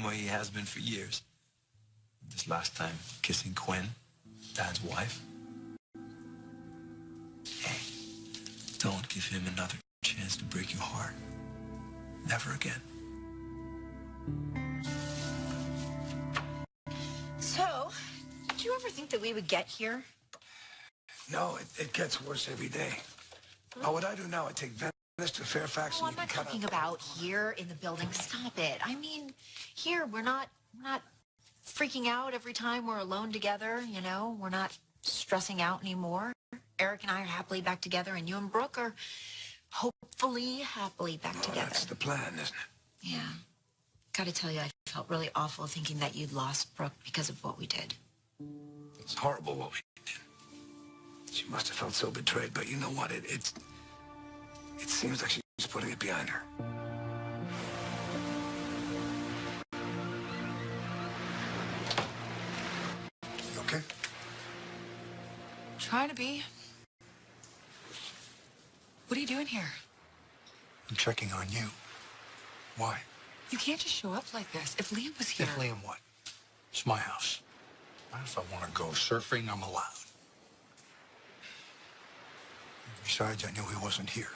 way he has been for years. This last time, kissing Quinn, Dad's wife. Hey, don't give him another chance to break your heart. Never again. So, did you ever think that we would get here? No, it gets worse every day. Oh, what I do now, I take Venice to Fairfax. Oh, I'm not talking about here in the building. Stop it. I mean, here we're not freaking out every time we're alone together. You know, we're not stressing out anymore. Eric and I are happily back together, and you and Brooke are hopefully happily back together. That's the plan, isn't it? Yeah. Gotta tell you, I felt really awful thinking that you'd lost Brooke because of what we did. It's horrible what we did. She must have felt so betrayed, but you know what? It seems like she's putting it behind her. You okay? Trying to be. What are you doing here? I'm checking on you. Why? You can't just show up like this. If Liam was here... If Liam what? It's my house. If I want to go surfing, I'm allowed. Besides, I knew he wasn't here.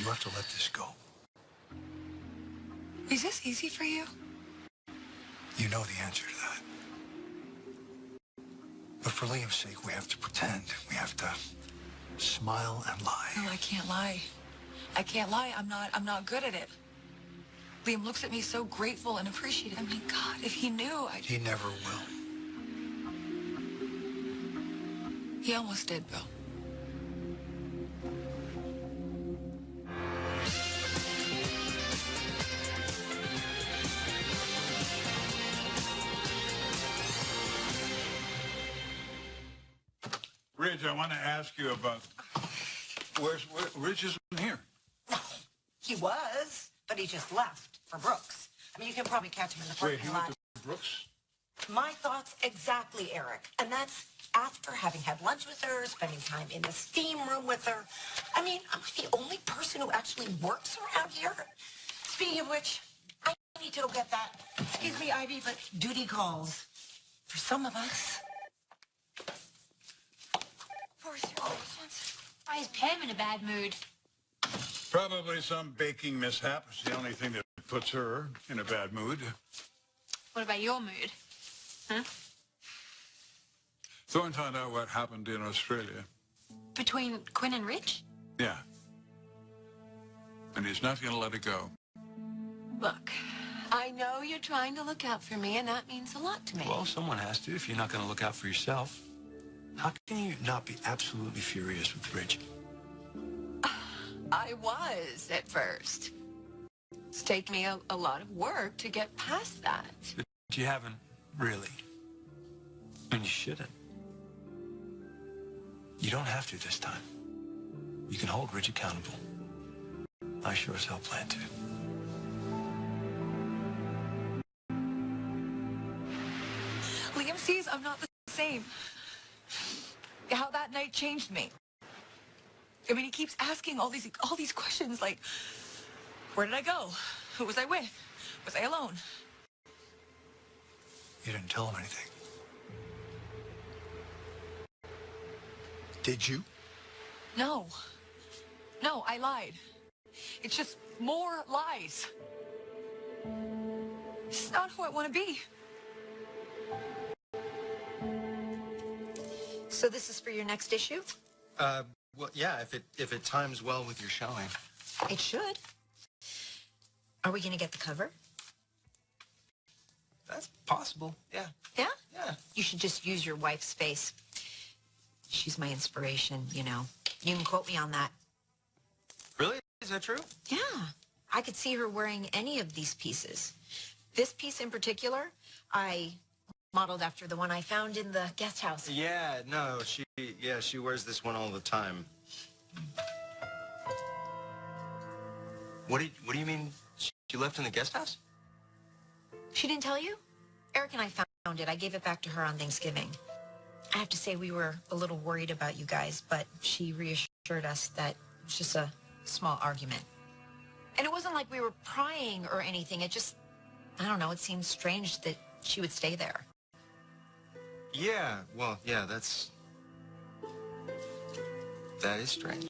You have to let this go. Is this easy for you? You know the answer to that. But for Liam's sake, we have to pretend. We have to smile and lie. No, I can't lie. I can't lie. I'm not good at it. Liam looks at me so grateful and appreciative. I mean, God, if he knew, He never will. He almost did, Bill. Ridge, I want to ask you about... Ridge isn't here. He was, but he just left for Brooks. I mean, you can probably catch him in the parking lot. Wait, he went to Brooks? My thoughts exactly, Eric. And that's after having had lunch with her, spending time in the steam room with her. I mean, I'm the only person who actually works around here. Speaking of which, I need to go get that. Excuse me, Ivy, but duty calls. For some of us. Why is Pam in a bad mood? Probably some baking mishap. It's the only thing that puts her in a bad mood. What about your mood? Huh? Thorne found out what happened in Australia. Between Quinn and Rich? Yeah. And he's not going to let it go. Look, I know you're trying to look out for me, and that means a lot to me. Well, someone has to if you're not going to look out for yourself. How can you not be absolutely furious with Ridge? I was at first. It's taken me a lot of work to get past that. But you haven't really. And you shouldn't. You don't have to this time. You can hold Ridge accountable. I sure as hell plan to. Liam sees I'm not the same. How that night changed me. I mean, he keeps asking all these questions like, where did I go? Who was I with? Was I alone? You didn't tell him anything. Did you? No. No, I lied. It's just more lies. This is not who I want to be. So this is for your next issue? Well, yeah, if it times well with your showing. It should. Are we going to get the cover? That's possible, yeah. Yeah? Yeah. You should just use your wife's face. She's my inspiration, you know. You can quote me on that. Really? Is that true? Yeah. I could see her wearing any of these pieces. This piece in particular, I modeled after the one I found in the guest house. Yeah, no, she wears this one all the time. What do you mean she left in the guest house? She didn't tell you? Eric and I found it. I gave it back to her on Thanksgiving. I have to say we were a little worried about you guys, but she reassured us that it was just a small argument. And it wasn't like we were prying or anything. It just, I don't know, it seemed strange that she would stay there. Yeah, well, yeah, that is strange.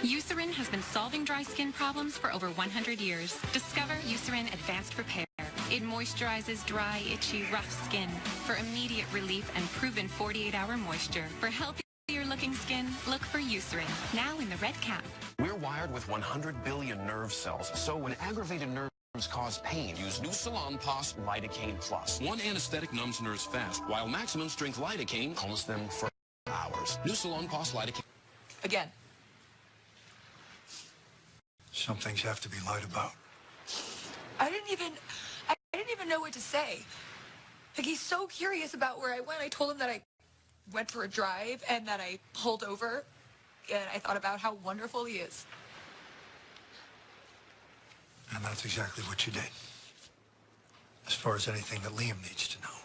Eucerin has been solving dry skin problems for over 100 years. Discover Eucerin Advanced Repair. It moisturizes dry, itchy, rough skin for immediate relief and proven 48-hour moisture. For healthier looking skin, look for Eucerin, now in the red cap. We're wired with 100 billion nerve cells, so when aggravated nerves cause pain, use New Salon-Pos Lidocaine Plus. One anesthetic numbs nerves fast, while maximum strength lidocaine calms them for hours. New Salon-Pos Lidocaine. Again. Some things have to be lied about. I didn't even know what to say. Like, he's so curious about where I went. I told him that I went for a drive and that I pulled over, and I thought about how wonderful he is. And that's exactly what you did. As far as anything that Liam needs to know.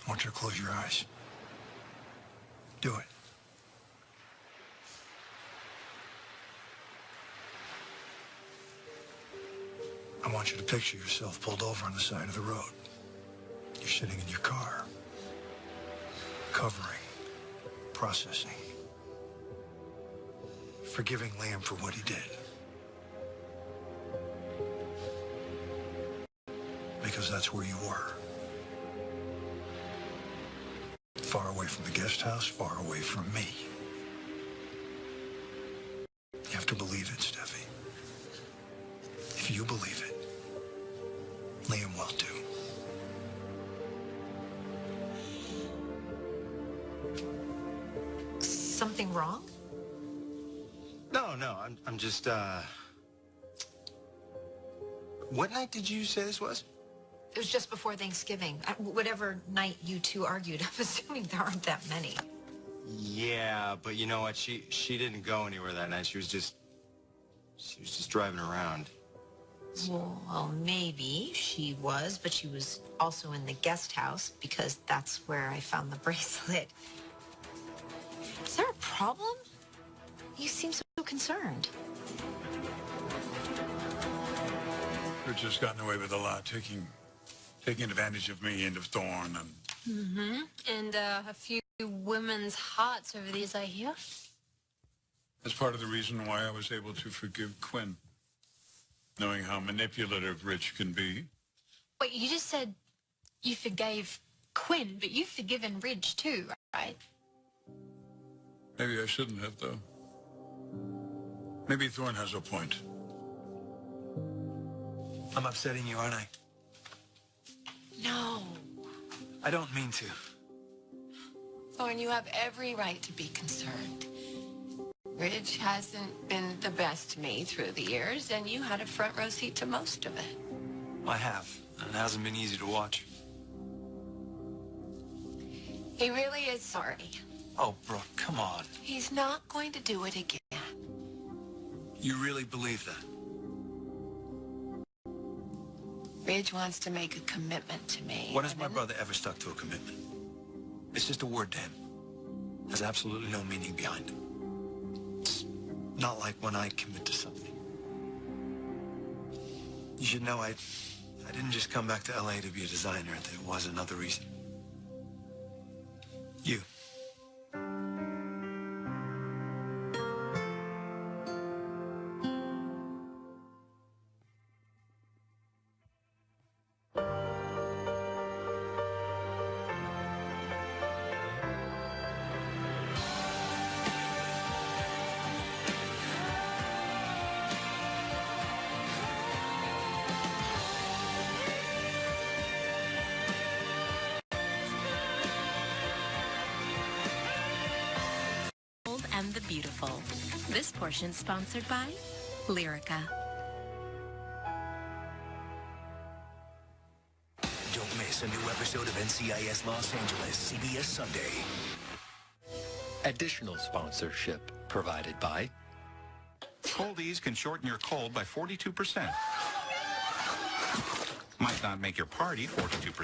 I want you to close your eyes. Do it. I want you to picture yourself pulled over on the side of the road. You're sitting in your car, recovering, processing, forgiving Liam for what he did. Because that's where you were. Far away from the guest house, far away from me. You have to believe it, Steffi. If you believe it, Liam will too. Something wrong? No, I'm just, What night did you say this was? It was just before Thanksgiving. Whatever night you two argued, I'm assuming there aren't that many. Yeah, but you know what? She didn't go anywhere that night. She was just driving around. Well, maybe she was, but she was also in the guest house because that's where I found the bracelet. Is there a problem? You seem so concerned. Rich has gotten away with a lot, taking advantage of me and of Thorne, and... Mm-hmm. And a few women's hearts over these, I hear. That's part of the reason why I was able to forgive Quinn. Knowing how manipulative Rich can be. Wait, you just said you forgave Quinn, but you've forgiven Ridge too, right? Maybe I shouldn't have, though. Maybe Thorne has a point. I'm upsetting you, aren't I? No. I don't mean to. Thorne, you have every right to be concerned. Ridge hasn't been the best to me through the years, and you had a front row seat to most of it. I have, and it hasn't been easy to watch. He really is sorry. Oh, Brooke, come on. He's not going to do it again. You really believe that? Ridge wants to make a commitment to me. When has my brother ever stuck to a commitment? It's just a word to him. Has absolutely no meaning behind it. It's not like when I commit to something. You should know I didn't just come back to LA to be a designer. There was another reason. You. beautiful. This portion sponsored by Lyrica. Don't miss a new episode of NCIS Los Angeles, CBS Sunday. Additional sponsorship provided by Coldies can shorten your cold by 42%. Might not make your party 42%.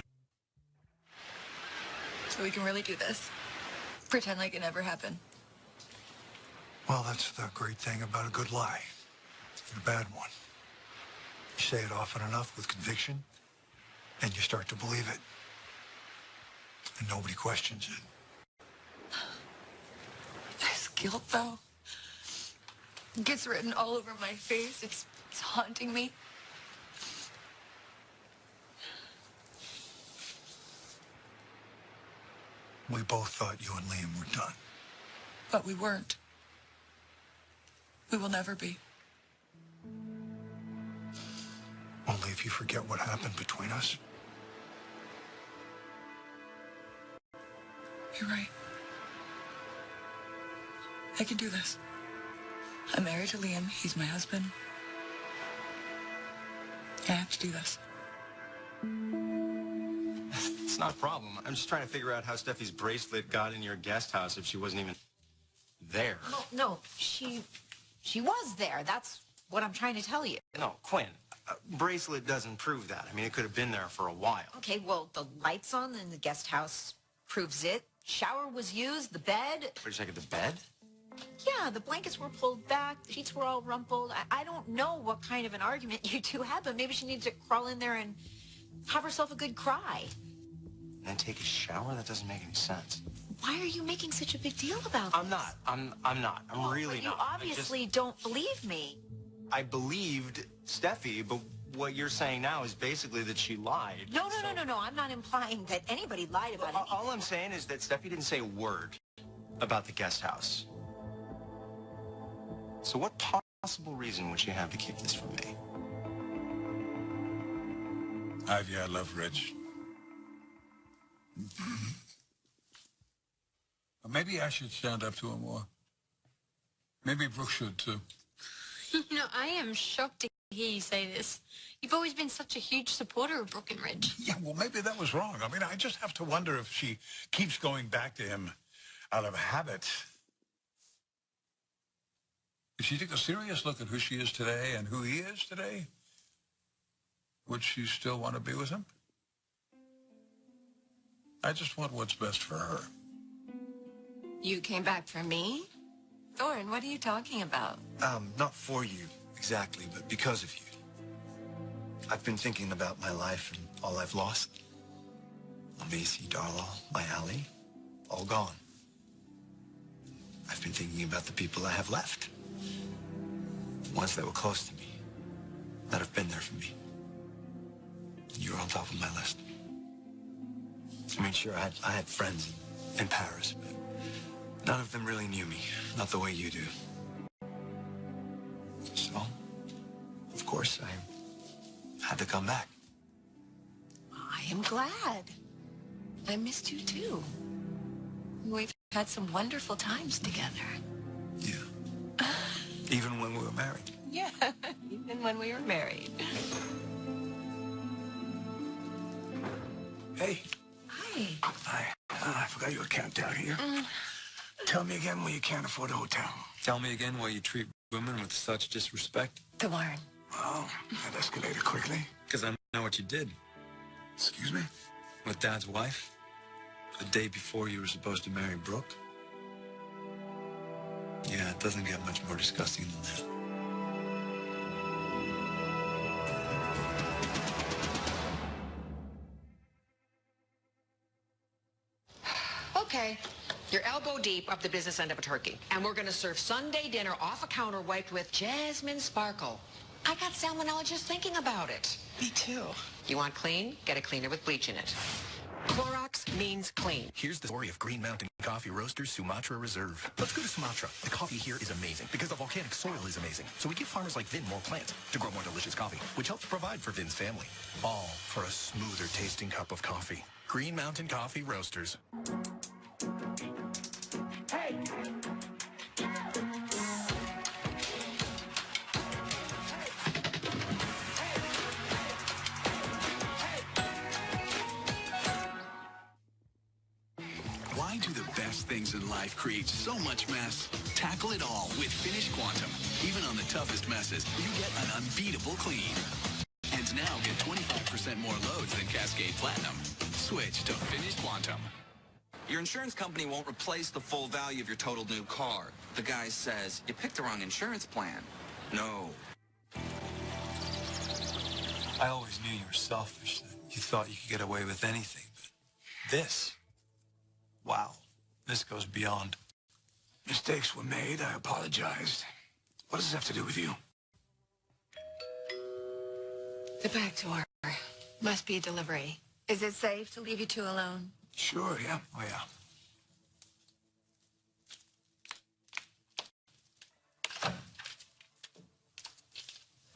So we can really do this? Pretend like it never happened. Well, that's the great thing about a good lie. And a bad one. You say it often enough with conviction, and you start to believe it. And nobody questions it. This guilt, though, it gets written all over my face. It's haunting me. We both thought you and Liam were done. But we weren't. We will never be. Only if you forget what happened between us. You're right. I can do this. I'm married to Liam. He's my husband. I have to do this. It's not a problem. I'm just trying to figure out how Steffi's bracelet got in your guest house if she wasn't even there. No, she was there. That's what I'm trying to tell you. No, Quinn, a bracelet doesn't prove that. I mean, it could have been there for a while. Okay, well, the lights on in the guest house proves it. Shower was used, the bed. Wait a second, the bed? Yeah, the blankets were pulled back, the sheets were all rumpled. I don't know what kind of an argument you two had, but maybe she needs to crawl in there and have herself a good cry. And take a shower? That doesn't make any sense. Why are you making such a big deal about this? I'm not. I'm really but you not. obviously don't believe me. I believed Steffi, but what you're saying now is basically that she lied. No. I'm not implying that anybody lied about it. All I'm saying is that Steffi didn't say a word about the guest house. So what possible reason would she have to keep this from me? Ivy, I love Rich. Maybe I should stand up to him more. Maybe Brooke should, too. You know, I am shocked to hear you say this. You've always been such a huge supporter of Brooke and Ridge. Yeah, well, maybe that was wrong. I mean, I just have to wonder if she keeps going back to him out of habit. If she took a serious look at who she is today and who he is today, would she still want to be with him? I just want what's best for her. You came back for me? Thorne, what are you talking about? Not for you, exactly, but because of you. I've been thinking about my life and all I've lost. Macy, Darla, my Allie, all gone. I've been thinking about the people I have left. The ones that were close to me, that have been there for me. You're on top of my list. I mean, sure, I had friends in Paris, but none of them really knew me, not the way you do. So, of course, I had to come back. I am glad. I missed you too. We've had some wonderful times together. Yeah. Even when we were married. Yeah, even when we were married. Hey. Hi. I forgot you were camped out here. Tell me again why you can't afford a hotel. Tell me again why you treat women with such disrespect. Thorne. Well, that escalated quickly. Because I know what you did. Excuse me? With Dad's wife. The day before you were supposed to marry Brooke. Yeah, it doesn't get much more disgusting than that. Okay, you're elbow deep up the business end of a turkey. And we're gonna serve Sunday dinner off a counter wiped with jasmine sparkle. I got salmonella just thinking about it. Me too. You want clean? Get a cleaner with bleach in it. Clorox means clean. Here's the story of Green Mountain Coffee Roasters Sumatra Reserve. Let's go to Sumatra. The coffee here is amazing because the volcanic soil is amazing. So we give farmers like Vin more plants to grow more delicious coffee, which helps provide for Vin's family. All for a smoother tasting cup of coffee. Green Mountain Coffee Roasters. Hey! Why do the best things in life create so much mess? Tackle it all with Finish Quantum. Even on the toughest messes, you get an unbeatable clean. And now get 25% more loads than Cascade Platinum. Switch to Finish Quantum. Your insurance company won't replace the full value of your totaled new car. The guy says, you picked the wrong insurance plan. No. I always knew you were selfish. That you thought you could get away with anything. But this, wow, this goes beyond. Mistakes were made. I apologized. What does this have to do with you? The back door. Must be a delivery. Is it safe to leave you two alone? Sure, yeah. Oh, yeah.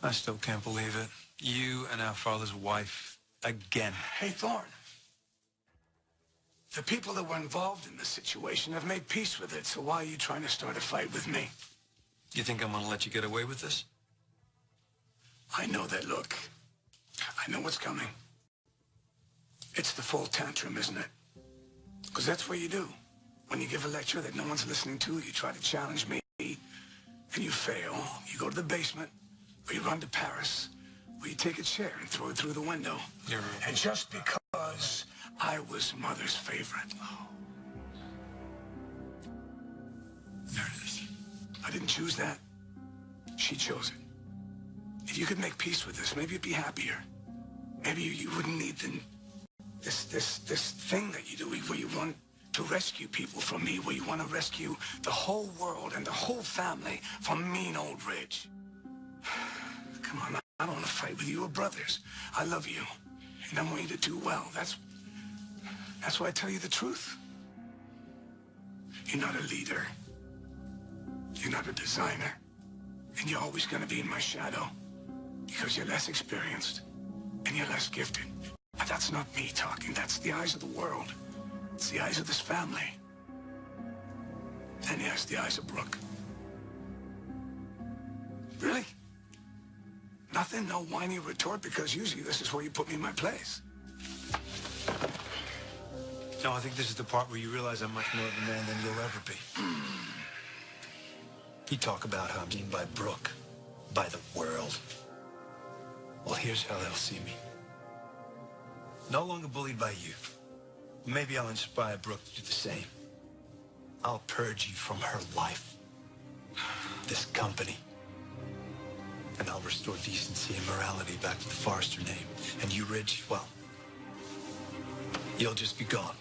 I still can't believe it. You and our father's wife again. Hey, Thorne. The people that were involved in this situation have made peace with it, so why are you trying to start a fight with me? You think I'm gonna let you get away with this? I know that look. I know what's coming. It's the full tantrum, isn't it? Because that's what you do. When you give a lecture that no one's listening to, you try to challenge me, and you fail. You go to the basement, or you run to Paris, or you take a chair and throw it through the window. And just because I was Mother's favorite. There it is. I didn't choose that. She chose it. If you could make peace with this, maybe you'd be happier. Maybe you wouldn't need this thing that you do where you want to rescue people from me, where you want to rescue the whole world and the whole family from mean old Ridge. Come on, I don't want to fight with you. We're brothers. I love you, and I want you to do well. That's why I tell you the truth. You're not a leader. You're not a designer. And you're always going to be in my shadow because you're less experienced and you're less gifted. And that's not me talking. That's the eyes of the world. It's the eyes of this family. And yes, the eyes of Brooke. Really? Nothing? No whiny retort? Because usually this is where you put me in my place. No, I think this is the part where you realize I'm much more of a man than you'll ever be. You talk about how I'm seen by Brooke, by the world. Well, here's how they'll see me. No longer bullied by you. Maybe I'll inspire Brooke to do the same. I'll purge you from her life, this company. And I'll restore decency and morality back to the Forrester name. And you, Ridge, well, you'll just be gone.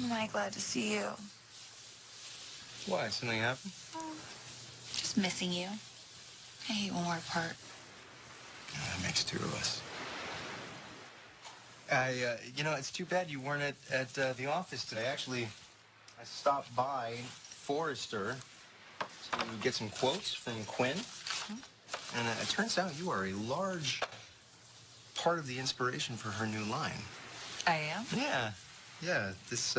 Am I glad to see you? Why? Something happened? Just missing you. I hate when we're apart. Yeah, that makes two of us. It's too bad you weren't at the office today. Actually, I stopped by Forrester to get some quotes from Quinn. And it turns out you are a large part of the inspiration for her new line. I am? Yeah. Yeah, this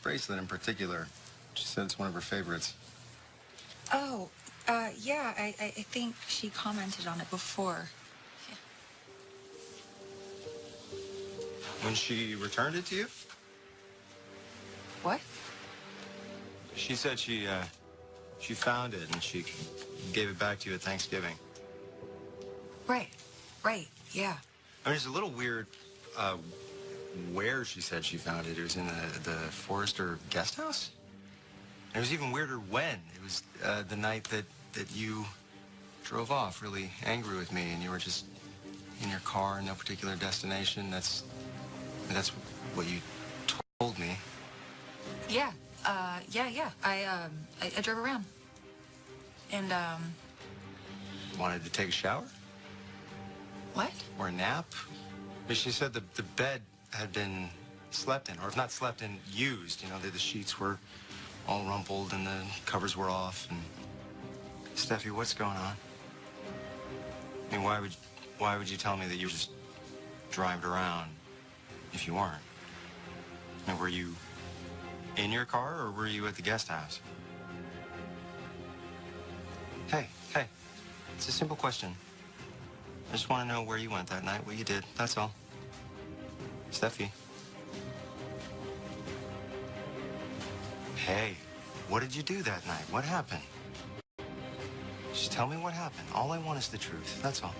bracelet in particular. She said it's one of her favorites. Oh, yeah, I think she commented on it before. When she returned it to you? What? She said she found it and she gave it back to you at Thanksgiving. Right, yeah. I mean, it's a little weird where she said she found it. It was in the Forrester guest house. And it was even weirder when. It was the night that you drove off really angry with me and you were just in your car, no particular destination. That's That's what you told me. Yeah. Yeah. I drove around. And, Wanted to take a shower? what? Or a nap? But she said the bed had been slept in, or if not slept in, used. You know, the sheets were all rumpled and the covers were off. And Steffi, what's going on? I mean, why would you tell me that you were just driving around if you weren't? I mean, were you in your car or were you at the guest house? Hey, it's a simple question. I just want to know where you went that night, what you did, that's all. Steffi. Hey, what did you do that night? What happened? Just tell me what happened. All I want is the truth, that's all.